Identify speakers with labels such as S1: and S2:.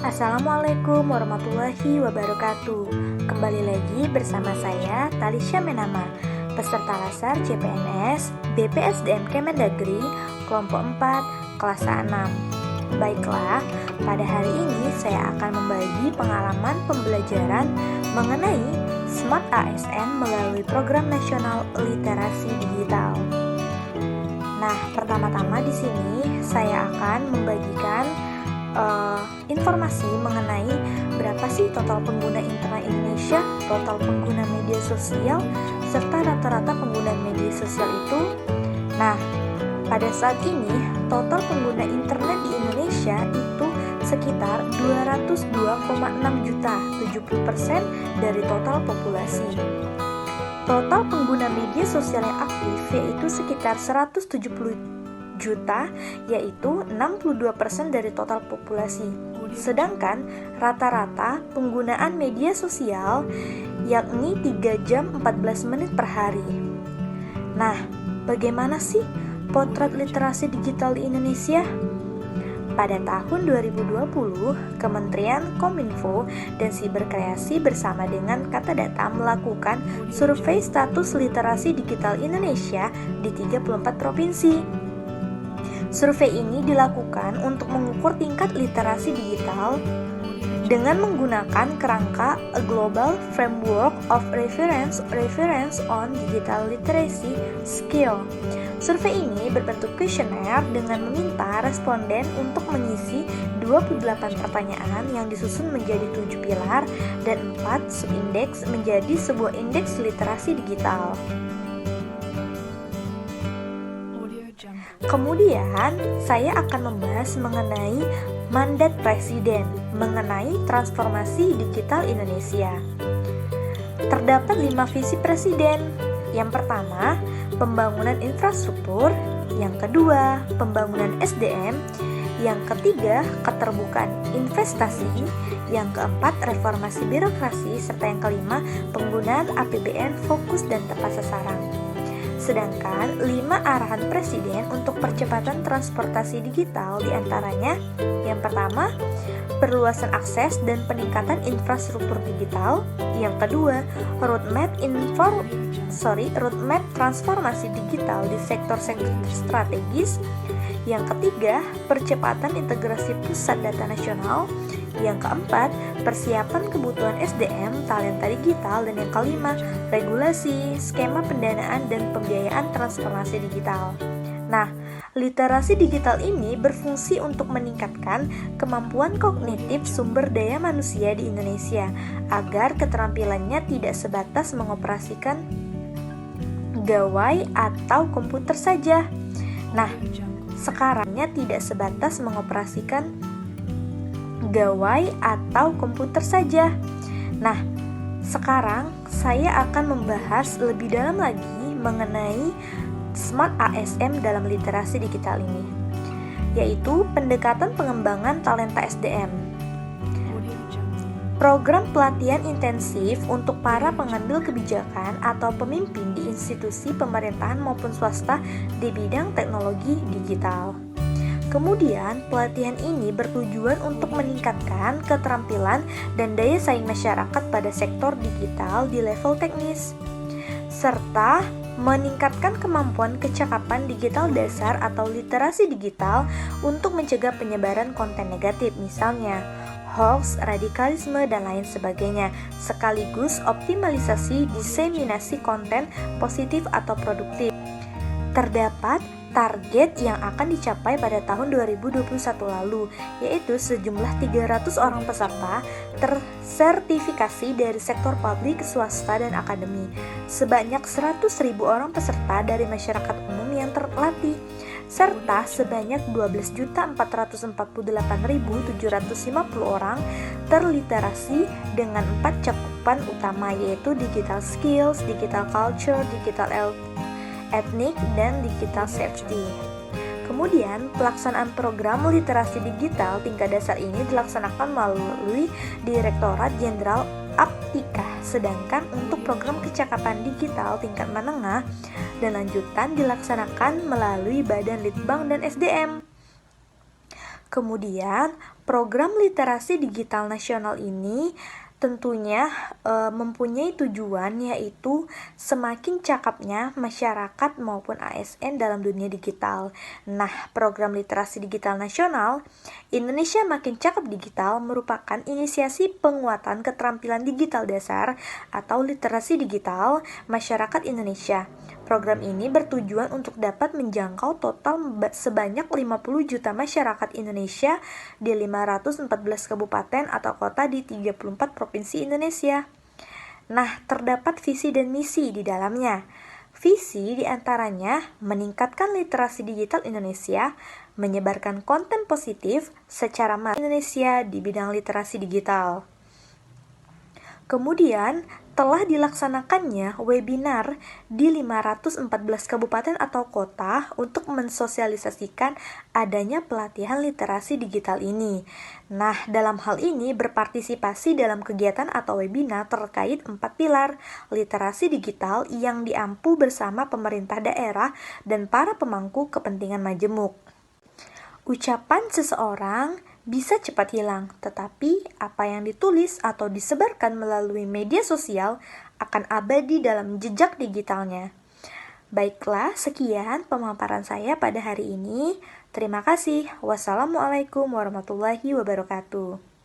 S1: Assalamualaikum warahmatullahi wabarakatuh. Kembali lagi bersama saya Talisha Menama, peserta lasar CPNS BPSDM Kemendagri kelompok 4 kelas A6. Baiklah, pada hari ini saya akan membagi pengalaman pembelajaran mengenai Smart ASN melalui Program Nasional Literasi Digital. Nah, pertama-tama di sini saya akan membagikan informasi mengenai berapa sih total pengguna internet Indonesia, total pengguna media sosial, serta rata-rata pengguna media sosial itu. Nah, pada saat ini total pengguna internet di Indonesia itu sekitar 202,6 juta, 70% dari total populasi. Total pengguna media sosial yang aktif yaitu sekitar 170 juta, yaitu 62% dari total populasi. Sedangkan rata-rata penggunaan media sosial yakni 3 jam 14 menit per hari. Nah, bagaimana sih potret literasi digital di Indonesia? Pada tahun 2020, Kementerian Kominfo dan Siberkreasi bersama dengan Katadata melakukan survei status literasi digital Indonesia di 34 provinsi. Survei ini dilakukan untuk mengukur tingkat literasi digital dengan menggunakan kerangka A Global Framework of Reference on Digital Literacy Skill. Survei ini berbentuk kuesioner dengan meminta responden untuk mengisi 28 pertanyaan yang disusun menjadi 7 pilar dan 4 subindeks menjadi sebuah indeks literasi digital. Kemudian, saya akan membahas mengenai mandat Presiden mengenai transformasi digital Indonesia. Terdapat 5 visi Presiden. Yang pertama, pembangunan infrastruktur. Yang kedua, pembangunan SDM. Yang ketiga, keterbukaan investasi. Yang keempat, reformasi birokrasi. Serta yang kelima, penggunaan APBN fokus dan tepat sasaran. Sedangkan 5 arahan Presiden untuk percepatan transportasi digital diantaranya: yang pertama, perluasan akses dan peningkatan infrastruktur digital. Yang kedua, roadmap transformasi digital di sektor-sektor strategis. Yang ketiga, percepatan integrasi pusat data nasional. Yang keempat, persiapan kebutuhan SDM, talenta digital. Dan yang kelima, regulasi, skema pendanaan dan pembiayaan transformasi digital. Nah, literasi digital ini berfungsi untuk meningkatkan kemampuan kognitif sumber daya manusia di Indonesia agar keterampilannya tidak sebatas mengoperasikan gawai atau komputer saja. Nah, sekarangnya tidak sebatas mengoperasikan gawai atau komputer saja. Nah, sekarang saya akan membahas lebih dalam lagi mengenai Smart ASN dalam literasi digital ini, yaitu pendekatan pengembangan talenta SDM. Program pelatihan intensif untuk para pengambil kebijakan atau pemimpin di institusi pemerintahan maupun swasta di bidang teknologi digital. Kemudian, pelatihan ini bertujuan untuk meningkatkan keterampilan dan daya saing masyarakat pada sektor digital di level teknis, serta meningkatkan kemampuan kecakapan digital dasar atau literasi digital untuk mencegah penyebaran konten negatif, misalnya hoax, radikalisme, dan lain sebagainya, sekaligus optimalisasi diseminasi konten positif atau produktif. Terdapat target yang akan dicapai pada tahun 2021 lalu, yaitu sejumlah 300 orang peserta tersertifikasi dari sektor publik, swasta, dan akademi, sebanyak 100.000 orang peserta dari masyarakat umum yang terlatih, serta sebanyak 12.448.750 orang terliterasi dengan 4 cakupan utama, yaitu digital skills, digital culture, digital etnik, dan digital safety. Kemudian, pelaksanaan program literasi digital tingkat dasar ini dilaksanakan melalui Direktorat Jenderal Aptika, sedangkan untuk program kecakapan digital tingkat menengah dan lanjutan dilaksanakan melalui Badan Litbang dan SDM. Kemudian, program literasi digital nasional ini tentunya mempunyai tujuan, yaitu semakin cakapnya masyarakat maupun ASN dalam dunia digital. Nah, program literasi digital nasional Indonesia Makin Cakap Digital merupakan inisiasi penguatan keterampilan digital dasar atau literasi digital masyarakat Indonesia. Program ini bertujuan untuk dapat menjangkau total sebanyak 50 juta masyarakat Indonesia di 514 kabupaten atau kota di 34 provinsi Indonesia. Nah, terdapat visi dan misi di dalamnya. Visi diantaranya meningkatkan literasi digital Indonesia, menyebarkan konten positif secara massal Indonesia di bidang literasi digital. Kemudian, telah dilaksanakannya webinar di 514 kabupaten atau kota untuk mensosialisasikan adanya pelatihan literasi digital ini. Nah, dalam hal ini berpartisipasi dalam kegiatan atau webinar terkait 4 pilar literasi digital yang diampu bersama pemerintah daerah dan para pemangku kepentingan majemuk. Ucapan seseorang bisa cepat hilang, tetapi apa yang ditulis atau disebarkan melalui media sosial akan abadi dalam jejak digitalnya. Baiklah, sekian pemaparan saya pada hari ini. Terima kasih. Wassalamualaikum warahmatullahi wabarakatuh.